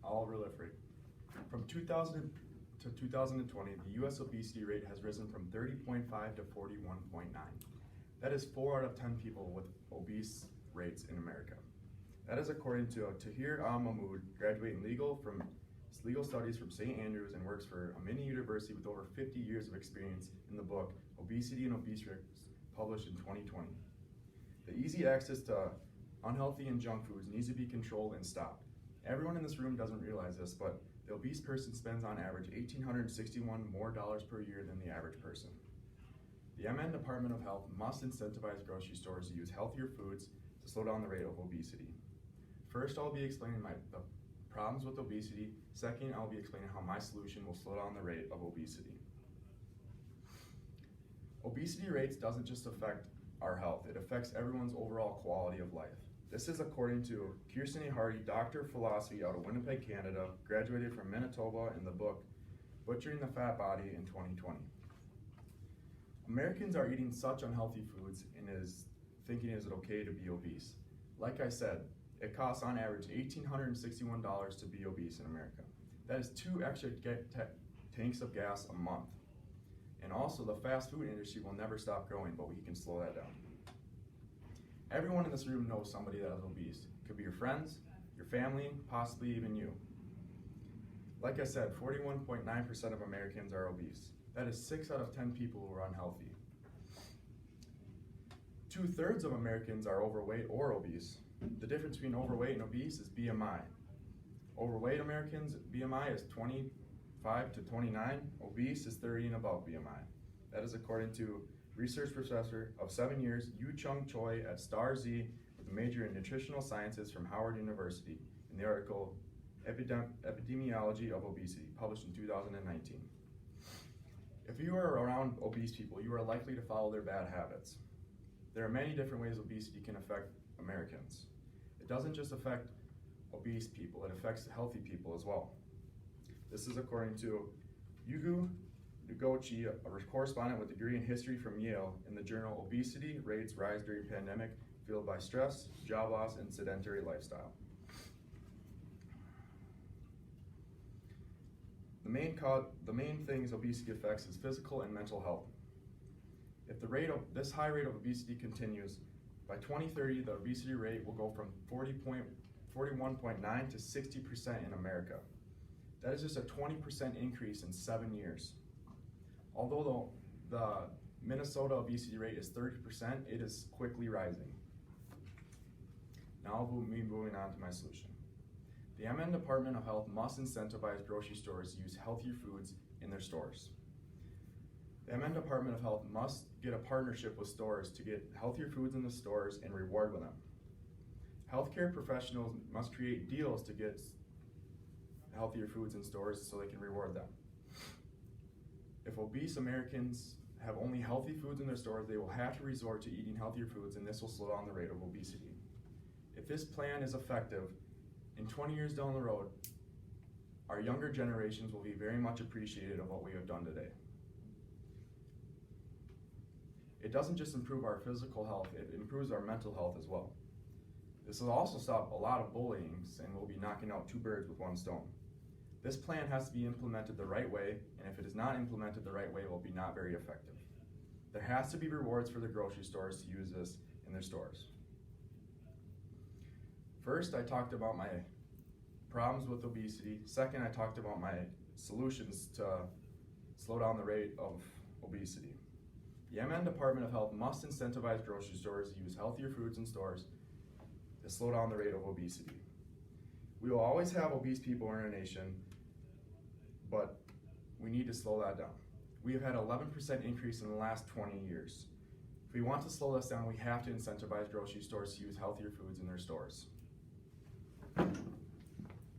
I'll proliferate. From 2000 to 2020, the U.S. obesity rate has risen from 30.5 to 41.9. That is 4 out of 10 people with obese rates in America. That is according to Tahir Al-Mahmoud, graduating legal studies from St. Andrews and works for a mini university with over 50 years of experience in the book Obesity and Obese Risks, published in 2020. The easy access to unhealthy and junk foods needs to be controlled and stopped. Everyone in this room doesn't realize this, but the obese person spends on average $1,861 more per year than the average person. The MN Department of Health must incentivize grocery stores to use healthier foods to slow down the rate of obesity. First, I'll be explaining the problems with obesity. Second, I'll be explaining how my solution will slow down the rate of obesity. Obesity rates doesn't just affect our health, it affects everyone's overall quality of life. This is according to Kirsten A. Hardy, Doctor of Philosophy out of Winnipeg, Canada, graduated from Manitoba, in the book Butchering the Fat Body in 2020. Americans are eating such unhealthy foods and is it okay to be obese? Like I said, it costs on average $1,861 to be obese in America. That is 2 extra tanks of gas a month. And also, the fast food industry will never stop growing, but we can slow that down. Everyone in this room knows somebody that is obese. It could be your friends, your family, possibly even you. Like I said, 41.9% of Americans are obese. That is 6 out of 10 people who are unhealthy. 2/3 of Americans are overweight or obese. The difference between overweight and obese is BMI. Overweight Americans' BMI is 25 to 29. Obese is 30 and above BMI. That is according to research professor of 7 years, Yu Chung Choi at STAR-Z, with a major in nutritional sciences from Howard University, in the article Epidemiology of Obesity, published in 2019. If you are around obese people, you are likely to follow their bad habits. There are many different ways obesity can affect Americans. It doesn't just affect obese people, it affects healthy people as well. This is according to Yugu Noguchi, a correspondent with a degree in history from Yale, in the journal Obesity Rates Rise During Pandemic, Fueled by Stress, Job Loss, and Sedentary Lifestyle. The main things obesity affects is physical and mental health. If this high rate of obesity continues, by 2030, the obesity rate will go from 41.9 to 60% in America. That is just a 20% increase in 7 years. Although the Minnesota obesity rate is 30%, it is quickly rising. Now I'll be moving on to my solution. The MN Department of Health must incentivize grocery stores to use healthier foods in their stores. The MN Department of Health must get a partnership with stores to get healthier foods in the stores and reward them. Healthcare professionals must create deals to get healthier foods in stores so they can reward them. If obese Americans have only healthy foods in their stores, they will have to resort to eating healthier foods, and this will slow down the rate of obesity. If this plan is effective, in 20 years down the road, our younger generations will be very much appreciative of what we have done today. It doesn't just improve our physical health, it improves our mental health as well. This will also stop a lot of bullying, and we'll be knocking out 2 birds with 1 stone. This plan has to be implemented the right way, and if it is not implemented the right way, it will be not very effective. There has to be rewards for the grocery stores to use this in their stores. First, I talked about my problems with obesity. Second, I talked about my solutions to slow down the rate of obesity. The MN Department of Health must incentivize grocery stores to use healthier foods in stores to slow down the rate of obesity. We will always have obese people in our nation, but we need to slow that down. We have had an 11% increase in the last 20 years. If we want to slow this down, we have to incentivize grocery stores to use healthier foods in their stores.